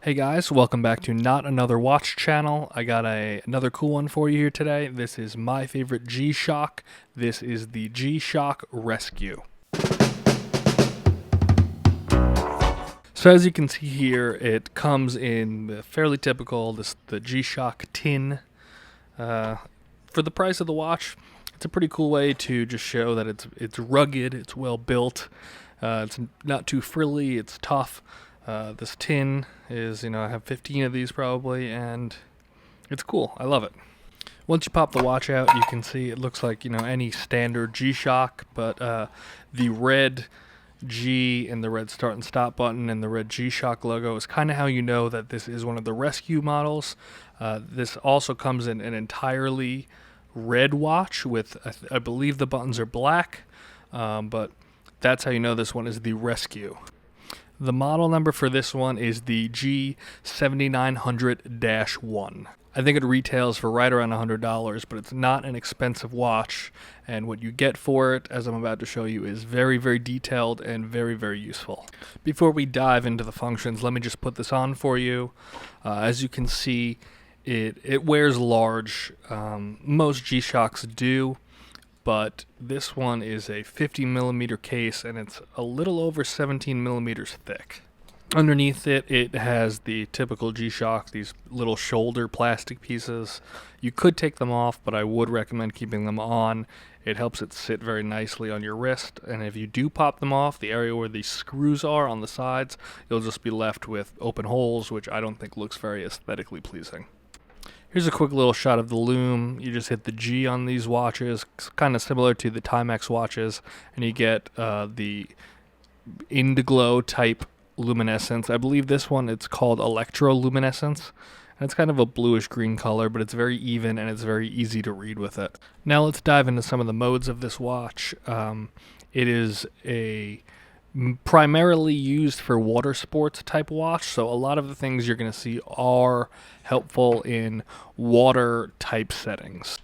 Hey guys, welcome back to Not Another Watch channel. I got another cool one for you here today. This is my favorite G-Shock. This is the G-Shock Rescue. So as you can see here, it comes in the fairly typical, the G-Shock tin. For the price of the watch, it's a pretty cool way to just show that it's rugged, it's well built, it's not too frilly, it's tough. This tin is, I have 15 of these probably, and it's cool. I love it. Once you pop the watch out, you can see it looks like, any standard G-Shock, but the red G and the red start and stop button and the red G-Shock logo is kind of how you know that this is one of the rescue models. This also comes in an entirely red watch with, I believe the buttons are black, but that's how you know this one is the rescue. The model number for this one is the G7900-1. I think it retails for right around $100, but it's not an expensive watch, and what you get for it, as I'm about to show you, is very, very detailed and very, very useful. Before we dive into the functions, let me just put this on for you. As you can see, it wears large. Most G-Shocks do, but this one is a 50 millimeter case and it's a little over 17 millimeters thick. Underneath it, it has the typical G-Shock, these little shoulder plastic pieces. You could take them off, but I would recommend keeping them on. It helps it sit very nicely on your wrist, and if you do pop them off, the area where the screws are on the sides, you'll just be left with open holes, which I don't think looks very aesthetically pleasing. Here's a quick little shot of the Lume. You just hit the G on these watches, kind of similar to the Timex watches, and you get the Indiglo type luminescence. I believe this one, it's called electroluminescence, and it's kind of a bluish green color, but it's very even and it's very easy to read with it. Now let's dive into some of the modes of this watch. It is a primarily used for water sports type watch, so a lot of the things you're going to see are helpful in water type settings.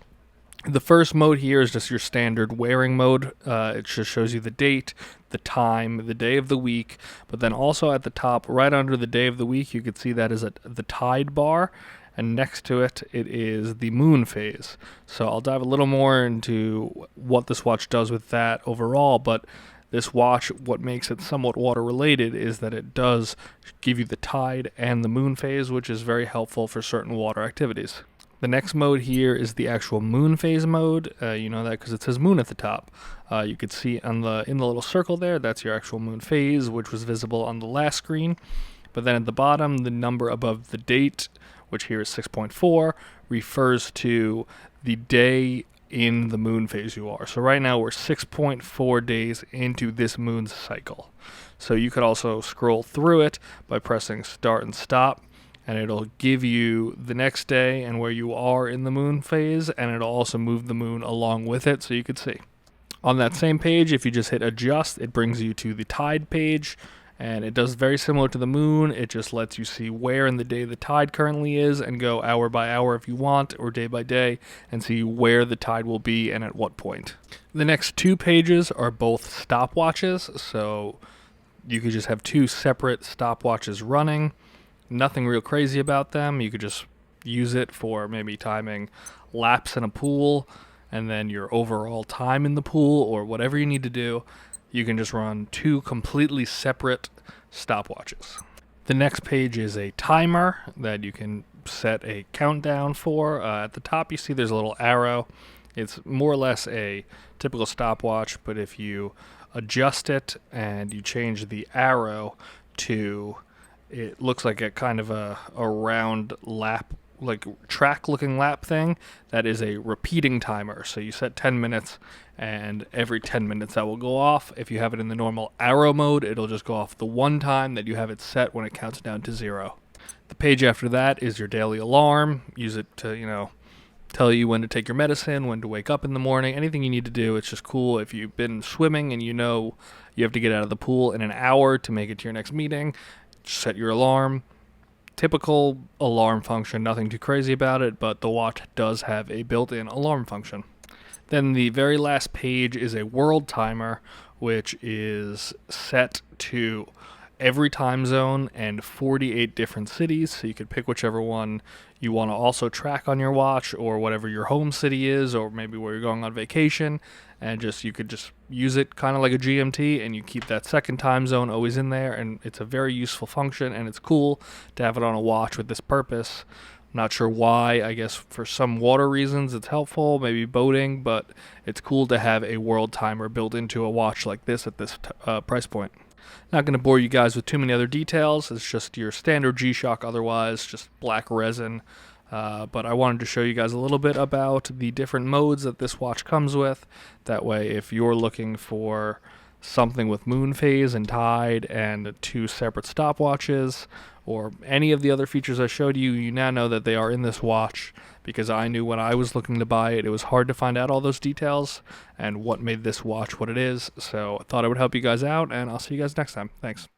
The first mode here is just your standard wearing mode. It just shows you the date, the time, the day of the week, but then also at the top, right under the day of the week, you can see that is the tide bar, and next to it, it is the moon phase. So I'll dive a little more into what this watch does with that overall, but this watch, what makes it somewhat water related is that it does give you the tide and the moon phase, which is very helpful for certain water activities. The next mode here is the actual moon phase mode. You know that because it says moon at the top. You could see in the little circle there, that's your actual moon phase, which was visible on the last screen. But then at the bottom, the number above the date, which here is 6.4, refers to the day in the moon phase you are. So right now we're 6.4 days into this moon's cycle. So you could also scroll through it by pressing start and stop, and it'll give you the next day and where you are in the moon phase, and it'll also move the moon along with it so you could see. On that same page, if you just hit adjust, it brings you to the tide page, and it does very similar to the moon. It just lets you see where in the day the tide currently is and go hour by hour if you want, or day by day, and see where the tide will be and at what point. The next two pages are both stopwatches, so you could just have two separate stopwatches running. Nothing real crazy about them. You could just use it for maybe timing laps in a pool and then your overall time in the pool or whatever you need to do. You can just run two completely separate stopwatches. The next page is a timer that you can set a countdown for. At the top you see there's a little arrow. It's more or less a typical stopwatch, but if you adjust it and you change the arrow to, it looks like a kind of a round lap, like track looking lap thing, that is a repeating timer. So you set 10 minutes and every 10 minutes that will go off. If you have it in the normal arrow mode, it'll just go off the one time that you have it set when it counts down to 0. The page after that is your daily alarm. Use it to, tell you when to take your medicine, when to wake up in the morning, anything you need to do. It's just cool if you've been swimming and you know you have to get out of the pool in an hour to make it to your next meeting. Set your alarm. Typical alarm function, nothing too crazy about it, but the watch does have a built-in alarm function. Then the very last page is a world timer, which is set to every time zone and 48 different cities, so you could pick whichever one you want to also track on your watch, or whatever your home city is, or maybe where you're going on vacation, and you could just use it kind of like a GMT, and you keep that second time zone always in there, and it's a very useful function, and it's cool to have it on a watch with this purpose. Not sure why. I guess for some water reasons it's helpful, maybe boating, but it's cool to have a world timer built into a watch like this at this price point. Not going to bore you guys with too many other details. It's just your standard G-Shock otherwise, just black resin. But I wanted to show you guys a little bit about the different modes that this watch comes with. That way, if you're looking for something with moon phase and tide and 2 separate stopwatches, or any of the other features I showed you, you now know that they are in this watch, because I knew when I was looking to buy it, it was hard to find out all those details and what made this watch what it is. So I thought I would help you guys out, and I'll see you guys next time. Thanks.